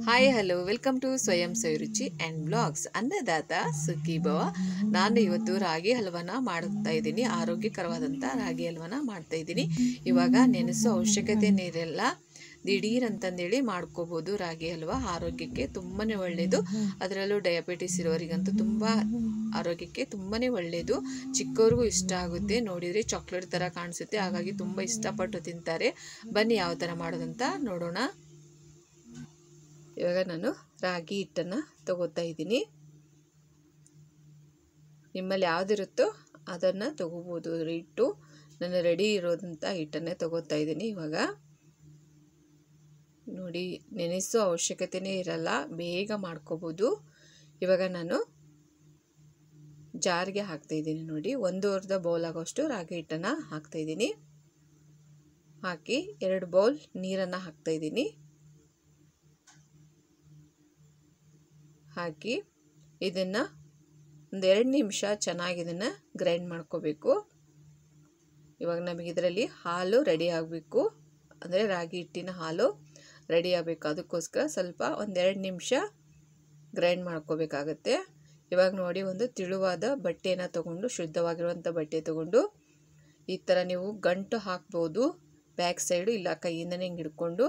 Hi hello welcome to ಸ್ವಯಂ ಸವಿರುಚಿ and blogs. ಅನ್ನದಾತ ಸುಖಿ ಭವ. ನಾನು ಇವತ್ತು ರಾಗಿ ಹಲ್ವನ ಮಾಡ್ತಾ ಇದ್ದೀನಿ. ಆರೋಗ್ಯಕರವಾದಂಥ ರಾಗಿ ಹಲ್ವನ ಮಾಡ್ತಾ ಇದ್ದೀನಿ. ಇವಾಗ ನೆನೆಸೋ ಅವಶ್ಯಕತೆ ನೀರೆಲ್ಲ ದಿಢೀರ್ ಅಂತಂದೇಳಿ ಮಾಡ್ಕೋಬೋದು. ರಾಗಿ ಹಲ್ವ ಆರೋಗ್ಯಕ್ಕೆ ತುಂಬಾ ಒಳ್ಳೆಯದು. ಅದರಲ್ಲೂ ಡಯಾಬಿಟಿಸ್ ಇರೋರಿಗಂತೂ ತುಂಬ ಆರೋಗ್ಯಕ್ಕೆ ತುಂಬಾ ಒಳ್ಳೆಯದು. ಚಿಕ್ಕವ್ರಿಗೂ ಇಷ್ಟ ಆಗುತ್ತೆ. ನೋಡಿದರೆ ಚಾಕ್ಲೇಟ್ ಥರ ಕಾಣಿಸುತ್ತೆ, ಹಾಗಾಗಿ ತುಂಬ ಇಷ್ಟಪಟ್ಟು ತಿಂತಾರೆ. ಬನ್ನಿ ಯಾವ ಥರ ಮಾಡೋದಂತ ನೋಡೋಣ. ಇವಾಗ ನಾನು ರಾಗಿ ಹಿಟ್ಟನ್ನು ತಗೋತಾ ಇದ್ದೀನಿ. ನಿಮ್ಮಲ್ಲಿ ಯಾವುದಿರುತ್ತೋ ಅದನ್ನು ತಗೋಬೋದು. ಹಿಟ್ಟು ನಾನು ರೆಡಿ ಇರೋದಂಥ ಹಿಟ್ಟನ್ನೇ ತಗೋತಾ ಇದ್ದೀನಿ. ಇವಾಗ ನೋಡಿ, ನೆನೆಸೋ ಅವಶ್ಯಕತೆಯೇ ಇರಲ್ಲ, ಬೇಗ ಮಾಡ್ಕೋಬೋದು. ಇವಾಗ ನಾನು ಜಾರ್ಗೆ ಹಾಕ್ತಾಯಿದ್ದೀನಿ. ನೋಡಿ, 1/2 ಬೌಲ್ ಆಗೋಷ್ಟು ರಾಗಿ ಹಿಟ್ಟನ್ನು ಹಾಕ್ತಾಯಿದ್ದೀನಿ. ಹಾಕಿ 2 ಬೌಲ್ ನೀರನ್ನು ಹಾಕ್ತಾಯಿದ್ದೀನಿ. ಹಾಕಿ ಇದನ್ನು ಒಂದು 2 ನಿಮಿಷ ಚೆನ್ನಾಗಿ ಇದನ್ನು ಗ್ರೈಂಡ್ ಮಾಡ್ಕೋಬೇಕು. ಇವಾಗ ನಮಗೆ ಇದರಲ್ಲಿ ಹಾಲು ರೆಡಿ ಆಗಬೇಕು, ಅಂದರೆ ರಾಗಿ ಹಿಟ್ಟಿನ ಹಾಲು ರೆಡಿ ಆಗಬೇಕು. ಅದಕ್ಕೋಸ್ಕರ ಸ್ವಲ್ಪ ಒಂದು 2 ನಿಮಿಷ ಗ್ರೈಂಡ್ ಮಾಡ್ಕೋಬೇಕಾಗತ್ತೆ. ಇವಾಗ ನೋಡಿ, ಒಂದು ತೆಳುವಾದ ಬಟ್ಟೆನ ತಗೊಂಡು, ಶುದ್ಧವಾಗಿರುವಂಥ ಬಟ್ಟೆ ತಗೊಂಡು ಈ ಥರ ನೀವು ಗಂಟು ಹಾಕ್ಬೋದು. ಬ್ಯಾಕ್ ಸೈಡು ಇಲ್ಲ ಕೈಯಿಂದನೇ ಹಿಂಗೆ ಹಿಡ್ಕೊಂಡು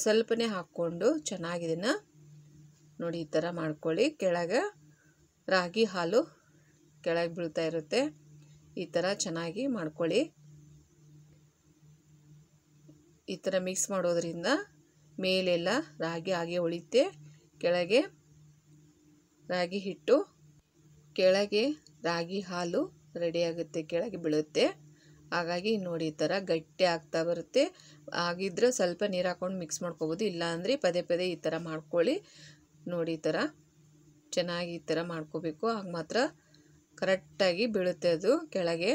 ಸ್ವಲ್ಪನೇ ಹಾಕ್ಕೊಂಡು ಚೆನ್ನಾಗಿ ಇದನ್ನು ನೋಡಿ ಈ ಥರ ಮಾಡ್ಕೊಳ್ಳಿ. ಕೆಳಗೆ ರಾಗಿ ಹಾಲು ಕೆಳಗೆ ಬೀಳ್ತಾ ಇರುತ್ತೆ. ಈ ಥರ ಚೆನ್ನಾಗಿ ಮಾಡ್ಕೊಳ್ಳಿ. ಈ ಥರ ಮಿಕ್ಸ್ ಮಾಡೋದ್ರಿಂದ ಮೇಲೆಲ್ಲ ರಾಗಿ ಹಾಗೆ ಉಳಿತೆ, ಕೆಳಗೆ ರಾಗಿ ಹಿಟ್ಟು, ಕೆಳಗೆ ರಾಗಿ ಹಾಲು ರೆಡಿಯಾಗುತ್ತೆ, ಕೆಳಗೆ ಬೀಳುತ್ತೆ. ಹಾಗಾಗಿ ನೋಡಿ ಈ ಥರ ಗಟ್ಟಿ ಆಗ್ತಾ ಬರುತ್ತೆ. ಆಗಿದ್ರೆ ಸ್ವಲ್ಪ ನೀರು ಹಾಕ್ಕೊಂಡು ಮಿಕ್ಸ್ ಮಾಡ್ಕೋಬೋದು, ಇಲ್ಲಾಂದರೆ ಪದೇ ಪದೇ ಈ ಥರ ಮಾಡ್ಕೊಳ್ಳಿ. ನೋಡಿ, ಈ ಥರ ಚೆನ್ನಾಗಿ ಈ ಥರ ಮಾಡ್ಕೋಬೇಕು. ಆಗ ಮಾತ್ರ ಕರೆಕ್ಟಾಗಿ ಬೀಳುತ್ತೆ ಅದು ಕೆಳಗೆ.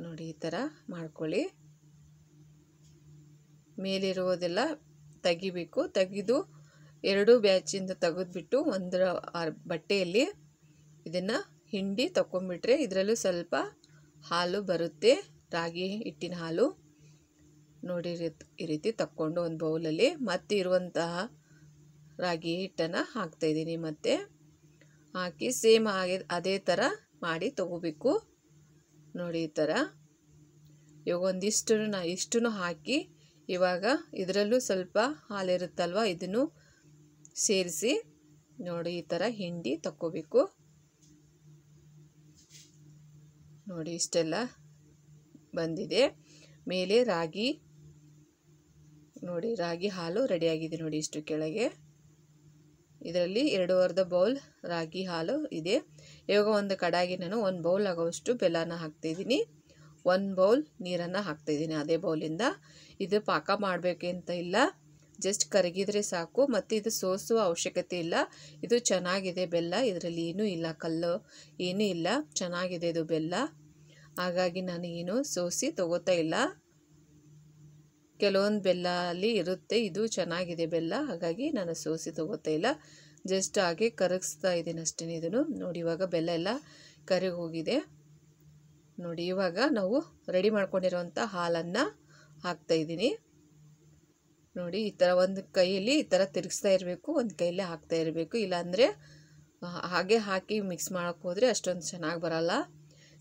ನೋಡಿ ಈ ಥರ ಮಾಡ್ಕೊಳ್ಳಿ. ಮೇಲಿರುವುದೆಲ್ಲ ತೆಗಿಬೇಕು. ತೆಗೆದು 2 ಬ್ಯಾಚಿಂದ ತೆಗೆದುಬಿಟ್ಟು ಒಂದು ಬಟ್ಟೆಯಲ್ಲಿ ಇದನ್ನು ಹಿಂಡಿ ತಗೊಂಡ್ಬಿಟ್ರೆ ಇದರಲ್ಲೂ ಸ್ವಲ್ಪ ಹಾಲು ಬರುತ್ತೆ, ರಾಗಿ ಹಿಟ್ಟಿನ ಹಾಲು. ನೋಡಿ ಈ ರೀತಿ ತಕ್ಕೊಂಡು ಒಂದು ಬೌಲಲ್ಲಿ ಮತ್ತೆ ಇರುವಂತಹ ರಾಗಿ ಹಿಟ್ಟನ್ನು ಹಾಕ್ತಾಯಿದ್ದೀನಿ. ಮತ್ತೆ ಹಾಕಿ ಸೇಮ್ ಅದೇ ಥರ ಮಾಡಿ ತಗೋಬೇಕು. ನೋಡಿ ಈ ಥರ. ಇವಾಗ ಇಷ್ಟನ್ನು ಹಾಕಿ ಇವಾಗ ಇದರಲ್ಲೂ ಸ್ವಲ್ಪ ಹಾಲಿರುತ್ತಲ್ವ, ಇದನ್ನು ಸೇರಿಸಿ ನೋಡಿ ಈ ಥರ ಹಿಂಡಿ ತಗೋಬೇಕು. ನೋಡಿ ಇಷ್ಟೆಲ್ಲ ಬಂದಿದೆ. ಮೇಲೆ ರಾಗಿ ನೋಡಿ, ರಾಗಿ ಹಾಲು ರೆಡಿಯಾಗಿದೆ. ನೋಡಿ ಇಷ್ಟು ಕೆಳಗೆ ಇದರಲ್ಲಿ 2/2 ಬೌಲ್ ರಾಗಿ ಹಾಲು ಇದೆ. ಇವಾಗ ಒಂದು ಕಡಾಯಿಗೆ ನಾನು 1 ಬೌಲ್ ಆಗೋಷ್ಟು ಬೆಲ್ಲನ ಹಾಕ್ತಾಯಿದ್ದೀನಿ. 1 ಬೌಲ್ ನೀರನ್ನು ಹಾಕ್ತಾಯಿದ್ದೀನಿ ಅದೇ ಬೌಲಿಂದ. ಇದು ಪಾಕ ಮಾಡಬೇಕಂತ ಇಲ್ಲ, ಜಸ್ಟ್ ಕರಗಿದ್ರೆ ಸಾಕು. ಮತ್ತು ಇದು ಸೋಸುವ ಅವಶ್ಯಕತೆ ಇಲ್ಲ. ಇದು ಚೆನ್ನಾಗಿದೆ ಬೆಲ್ಲ, ಇದರಲ್ಲಿ ಏನೂ ಇಲ್ಲ, ಕಲ್ಲು ಏನೂ ಇಲ್ಲ, ಚೆನ್ನಾಗಿದೆ ಇದು ಬೆಲ್ಲ. ಹಾಗಾಗಿ ನಾನು ಏನು ಸೋಸಿ ತಗೋತಾ ಇಲ್ಲ. ಕೆಲವೊಂದು ಬೆಲ್ಲ ಅಲ್ಲಿ ಇರುತ್ತೆ, ಇದು ಚೆನ್ನಾಗಿದೆ ಬೆಲ್ಲ, ಹಾಗಾಗಿ ನಾನು ಸೋಸಿ ತಗೋತಾ ಇಲ್ಲ. ಜಸ್ಟ್ ಹಾಗೆ ಕರಗಿಸ್ತಾ ಇದ್ದೀನಿ ಅಷ್ಟೇ ಇದನ್ನು. ನೋಡಿ ಇವಾಗ ಬೆಲ್ಲ ಎಲ್ಲ ಕರಗಿ ಹೋಗಿದೆ. ನೋಡಿ ಇವಾಗ ನಾವು ರೆಡಿ ಮಾಡ್ಕೊಂಡಿರೋವಂಥ ಹಾಲನ್ನು ಹಾಕ್ತಾಯಿದ್ದೀನಿ. ನೋಡಿ ಈ ಥರ ಒಂದು ಕೈಯಲ್ಲಿ ಈ ಥರ ತಿರುಗಿಸ್ತಾ ಇರಬೇಕು, ಒಂದು ಕೈಯಲ್ಲೇ ಹಾಕ್ತಾ ಇರಬೇಕು. ಇಲ್ಲಾಂದರೆ ಹಾಗೆ ಹಾಕಿ ಮಿಕ್ಸ್ ಮಾಡೋಕ್ಕೆ ಹೋದರೆ ಅಷ್ಟೊಂದು ಚೆನ್ನಾಗಿ ಬರಲ್ಲ.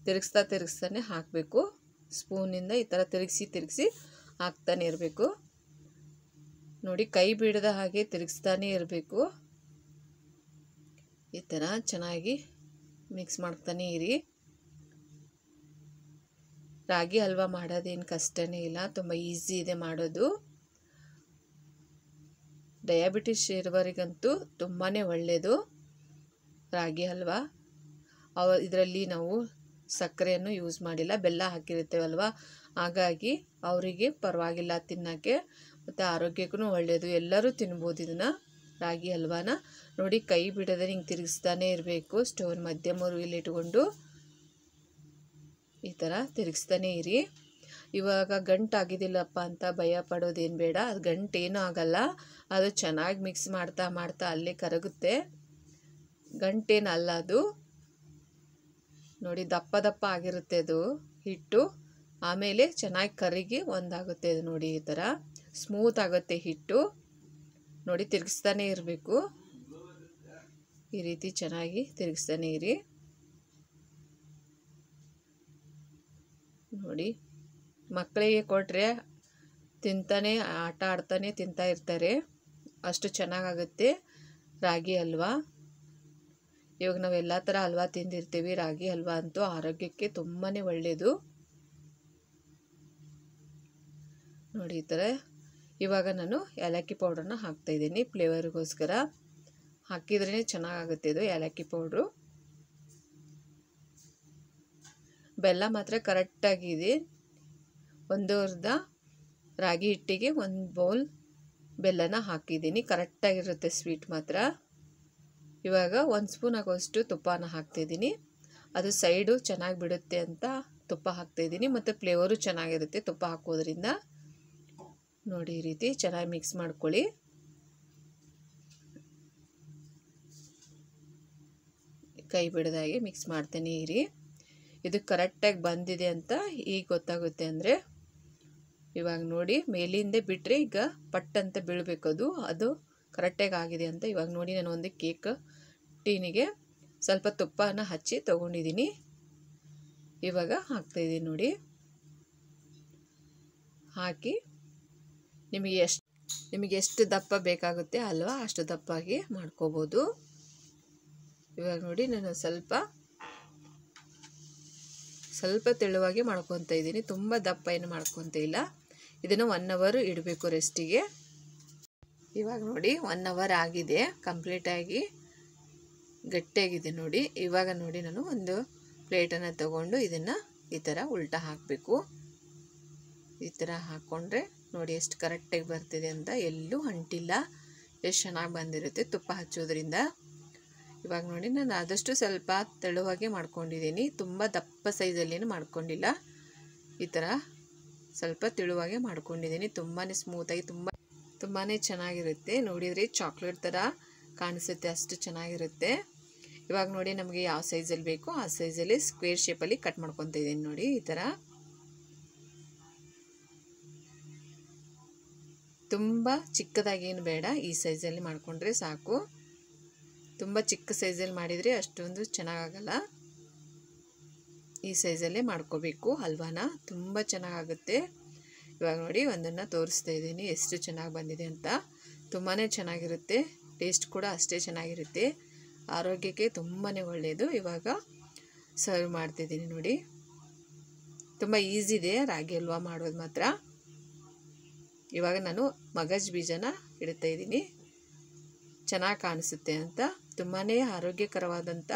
ತಿರುಗಿಸ್ತಾನೆ ಹಾಕಬೇಕು. ಸ್ಪೂನಿಂದ ಈ ಥರ ತಿರುಗಿಸಿ ಹಾಕ್ತಾನೆ ಇರಬೇಕು. ನೋಡಿ, ಕೈ ಬಿಡದ ಹಾಗೆ ತಿರುಗಿಸ್ತಾನೆ ಇರಬೇಕು. ಈ ಥರ ಚೆನ್ನಾಗಿ ಮಿಕ್ಸ್ ಮಾಡ್ತಾನೆ ಇರಿ. ರಾಗಿ ಹಲ್ವ ಮಾಡೋದೇನು ಕಷ್ಟನೇ ಇಲ್ಲ, ತುಂಬ ಈಸಿ ಇದೆ ಮಾಡೋದು. ಡಯಾಬಿಟಿಸ್ ಇರುವವರಿಗಂತೂ ತುಂಬಾ ಒಳ್ಳೆಯದು ರಾಗಿ ಹಲ್ವ. ಇದರಲ್ಲಿ ನಾವು ಸಕ್ಕರೆಯನ್ನು ಯೂಸ್ ಮಾಡಿಲ್ಲ, ಬೆಲ್ಲ ಹಾಕಿರ್ತೇವಲ್ವ, ಹಾಗಾಗಿ ಅವರಿಗೆ ಪರವಾಗಿಲ್ಲ ತಿನ್ನೋಕ್ಕೆ, ಮತ್ತು ಆರೋಗ್ಯಕ್ಕೂ ಒಳ್ಳೆಯದು. ಎಲ್ಲರೂ ತಿನ್ಬೋದು ಇದನ್ನು, ರಾಗಿ ಹಲ್ವಾನ. ನೋಡಿ, ಕೈ ಬಿಡದೆ ಹಿಂಗೆ ತಿರುಗಿಸ್ತಾನೆ ಇರಬೇಕು. ಸ್ಟೋವ್ ಮಧ್ಯಮ ಉರಿಯಲ್ಲಿ ಇಟ್ಕೊಂಡು ಈ ಥರ ತಿರುಗಿಸ್ತಾನೆ ಇರಿ. ಇವಾಗ ಗಂಟಾಗಿದ್ದಿಲ್ಲಪ್ಪ ಅಂತ ಭಯ ಪಡೋದೇನು ಬೇಡ, ಅದು ಗಂಟೇನೂ ಆಗಲ್ಲ. ಅದು ಚೆನ್ನಾಗಿ ಮಿಕ್ಸ್ ಮಾಡ್ತಾ ಅಲ್ಲೇ ಕರಗುತ್ತೆ, ಗಂಟೇನಲ್ಲ ಅದು. ನೋಡಿ, ದಪ್ಪ ಆಗಿರುತ್ತೆ ಅದು ಹಿಟ್ಟು. ಆಮೇಲೆ ಚೆನ್ನಾಗಿ ಕರಗಿ ಒಂದಾಗುತ್ತೆ ಅದು. ನೋಡಿ ಈ ಥರ ಸ್ಮೂತ್ ಆಗುತ್ತೆ ಹಿಟ್ಟು. ನೋಡಿ, ತಿರುಗಿಸ್ತಾನೆ ಇರಬೇಕು. ಈ ರೀತಿ ಚೆನ್ನಾಗಿ ತಿರುಗಿಸ್ತಾನೆ ಇರಿ. ನೋಡಿ, ಮಕ್ಕಳಿಗೆ ಕೊಟ್ಟರೆ ತಿಂತಾನೆ, ಆಟ ಆಡ್ತಾನೆ ತಿಂತಾ ಇರ್ತಾರೆ. ಅಷ್ಟು ಚೆನ್ನಾಗಾಗುತ್ತೆ ರಾಗಿ ಹಲ್ವಾ. ಇವಾಗ ನಾವು ಎಲ್ಲ ಥರ ಹಲ್ವಾ ತಿಂದಿರ್ತೀವಿ. ರಾಗಿ ಹಲ್ವಾ ಅಂತೂ ಆರೋಗ್ಯಕ್ಕೆ ತುಂಬಾ ಒಳ್ಳೆಯದು. ನೋಡಿ ಈ ಥರ. ಇವಾಗ ನಾನು ಏಲಕ್ಕಿ ಪೌಡ್ರನ್ನ ಹಾಕ್ತಾಯಿದ್ದೀನಿ ಫ್ಲೇವರ್ಗೋಸ್ಕರ. ಹಾಕಿದ್ರೇ ಚೆನ್ನಾಗಾಗುತ್ತೆ ಇದು ಏಲಕ್ಕಿ ಪೌಡ್ರು. ಬೆಲ್ಲ ಮಾತ್ರ ಕರೆಕ್ಟಾಗಿದೆ. 1/2 ರಾಗಿ ಹಿಟ್ಟಿಗೆ 1 ಬೌಲ್ ಬೆಲ್ಲನ ಹಾಕಿದ್ದೀನಿ. ಕರೆಕ್ಟಾಗಿರುತ್ತೆ ಸ್ವೀಟ್ ಮಾತ್ರ. ಇವಾಗ 1 ಸ್ಪೂನ್ ಆಗೋಷ್ಟು ತುಪ್ಪನ ಹಾಕ್ತಾಯಿದ್ದೀನಿ. ಅದು ಸೈಡು ಚೆನ್ನಾಗಿ ಬಿಡುತ್ತೆ ಅಂತ ತುಪ್ಪ ಹಾಕ್ತಾಯಿದ್ದೀನಿ. ಮತ್ತು ಫ್ಲೇವರು ಚೆನ್ನಾಗಿರುತ್ತೆ ತುಪ್ಪ ಹಾಕೋದ್ರಿಂದ. ನೋಡಿ, ಈ ರೀತಿ ಚೆನ್ನಾಗಿ ಮಿಕ್ಸ್ ಮಾಡ್ಕೊಳ್ಳಿ. ಕೈ ಬಿಡದಾಗೆ ಮಿಕ್ಸ್ ಮಾಡ್ತಾನೆ ಇರಿ. ಇದು ಕರೆಕ್ಟಾಗಿ ಬಂದಿದೆ ಅಂತ ಈಗ ಗೊತ್ತಾಗುತ್ತೆ. ಅಂದರೆ ಇವಾಗ ನೋಡಿ, ಮೇಲಿಂದ ಬಿಟ್ಟರೆ ಈಗ ಪಟ್ ಅಂತ ಬೀಳಬೇಕು. ಅದು ಕರೆಕ್ಟಾಗಿ ಆಗಿದೆ ಅಂತ. ಇವಾಗ ನೋಡಿ, ನಾನು ಒಂದು ಕೇಕ್ ಟೀನಿಗೆ ಸ್ವಲ್ಪ ತುಪ್ಪನ ಹಚ್ಚಿ ತೊಗೊಂಡಿದ್ದೀನಿ. ಇವಾಗ ಹಾಕ್ತಾಯಿದ್ದೀನಿ ನೋಡಿ. ಹಾಕಿ ನಿಮಗೆ ಎಷ್ಟು ದಪ್ಪ ಬೇಕಾಗುತ್ತೆ ಅಲ್ವಾ ಅಷ್ಟು ದಪ್ಪಾಗಿ ಮಾಡ್ಕೋಬೋದು. ಇವಾಗ ನೋಡಿ, ನಾನು ಸ್ವಲ್ಪ ತೆಳುವಾಗಿ ಮಾಡ್ಕೊತಾ ಇದ್ದೀನಿ. ತುಂಬ ದಪ್ಪ ಏನು ಮಾಡ್ಕೊತ ಇಲ್ಲ. ಇದನ್ನು 1 ಅವರ್ ಇಡಬೇಕು ರೆಸ್ಟಿಗೆ. ಇವಾಗ ನೋಡಿ 1 ಅವರ್ ಆಗಿದೆ. ಕಂಪ್ಲೀಟಾಗಿ ಗಟ್ಟಿಯಾಗಿದೆ ನೋಡಿ. ಇವಾಗ ನೋಡಿ, ನಾನು ಒಂದು ಪ್ಲೇಟನ್ನು ತಗೊಂಡು ಇದನ್ನು ಈ ಥರ ಉಲ್ಟಾ ಹಾಕಬೇಕು. ಈ ಥರ ಹಾಕ್ಕೊಂಡ್ರೆ ನೋಡಿ ಎಷ್ಟು ಕರೆಕ್ಟಾಗಿ ಬರ್ತಿದೆ ಅಂತ. ಎಲ್ಲೂ ಅಂಟಿಲ್ಲ. ಎಷ್ಟು ಚೆನ್ನಾಗಿ ಬಂದಿರುತ್ತೆ ತುಪ್ಪ ಹಚ್ಚೋದ್ರಿಂದ. ಇವಾಗ ನೋಡಿ, ನಾನು ಆದಷ್ಟು ಸ್ವಲ್ಪ ತೆಳುವಾಗೆ ಮಾಡ್ಕೊಂಡಿದ್ದೀನಿ. ತುಂಬ ದಪ್ಪ ಸೈಜಲ್ಲೇನು ಮಾಡ್ಕೊಂಡಿಲ್ಲ. ಈ ಥರ ಸ್ವಲ್ಪ ತೆಳುವಾಗೆ ಮಾಡ್ಕೊಂಡಿದ್ದೀನಿ. ತುಂಬಾ ಸ್ಮೂತಾಗಿ ತುಂಬಾ ಚೆನ್ನಾಗಿರುತ್ತೆ. ನೋಡಿದರೆ ಚಾಕ್ಲೇಟ್ ಥರ ಕಾಣಿಸುತ್ತೆ, ಅಷ್ಟು ಚೆನ್ನಾಗಿರುತ್ತೆ. ಇವಾಗ ನೋಡಿ, ನಮಗೆ ಯಾವ ಸೈಜಲ್ಲಿ ಬೇಕೋ ಆ ಸೈಜಲ್ಲಿ ಸ್ಕ್ವೇರ್ ಶೇಪಲ್ಲಿ ಕಟ್ ಮಾಡ್ಕೊತಾ ಇದ್ದೀನಿ ನೋಡಿ. ಈ ಥರ ತುಂಬ ಚಿಕ್ಕದಾಗೇನು ಬೇಡ, ಈ ಸೈಜಲ್ಲಿ ಮಾಡಿಕೊಂಡ್ರೆ ಸಾಕು. ತುಂಬ ಚಿಕ್ಕ ಸೈಜಲ್ಲಿ ಮಾಡಿದರೆ ಅಷ್ಟೊಂದು ಚೆನ್ನಾಗಾಗಲ್ಲ. ಈ ಸೈಜಲ್ಲೇ ಮಾಡ್ಕೋಬೇಕು ಹಲ್ವಾನ. ತುಂಬ ಚೆನ್ನಾಗಾಗುತ್ತೆ. ಇವಾಗ ನೋಡಿ, ಒಂದನ್ನು ತೋರಿಸ್ತಾ ಇದ್ದೀನಿ ಎಷ್ಟು ಚೆನ್ನಾಗಿ ಬಂದಿದೆ ಅಂತ. ತುಂಬಾ ಚೆನ್ನಾಗಿರುತ್ತೆ. ಟೇಸ್ಟ್ ಕೂಡ ಅಷ್ಟೇ ಚೆನ್ನಾಗಿರುತ್ತೆ. ಆರೋಗ್ಯಕ್ಕೆ ತುಂಬಾ ಒಳ್ಳೆಯದು. ಇವಾಗ ಸರ್ವ್ ಮಾಡ್ತಿದ್ದೀನಿ ನೋಡಿ. ತುಂಬ ಈಸಿ ಇದೆ ರಾಗಿ ಹಲ್ವಾ ಮಾಡೋದು ಮಾತ್ರ. ಇವಾಗ ನಾನು ಮಗಜ್ ಬೀಜನ ಇಡ್ತಾ ಇದ್ದೀನಿ, ಚೆನ್ನಾಗಿ ಕಾಣಿಸುತ್ತೆ ಅಂತ. ತುಂಬಾ ಆರೋಗ್ಯಕರವಾದಂಥ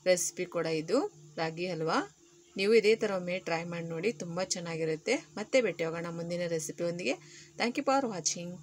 ರೆಸಿಪಿ ಕೂಡ ಇದು ರಾಗಿ ಹಲ್ವಾ. ನೀವು ಇದೇ ಥರ ಒಮ್ಮೆ ಟ್ರೈ ಮಾಡಿ ನೋಡಿ, ತುಂಬ ಚೆನ್ನಾಗಿರುತ್ತೆ. ಮತ್ತೆ ಭೇಟಿ ಹೋಗೋಣ ಮುಂದಿನ ರೆಸಿಪಿಯೊಂದಿಗೆ. Thank you for watching.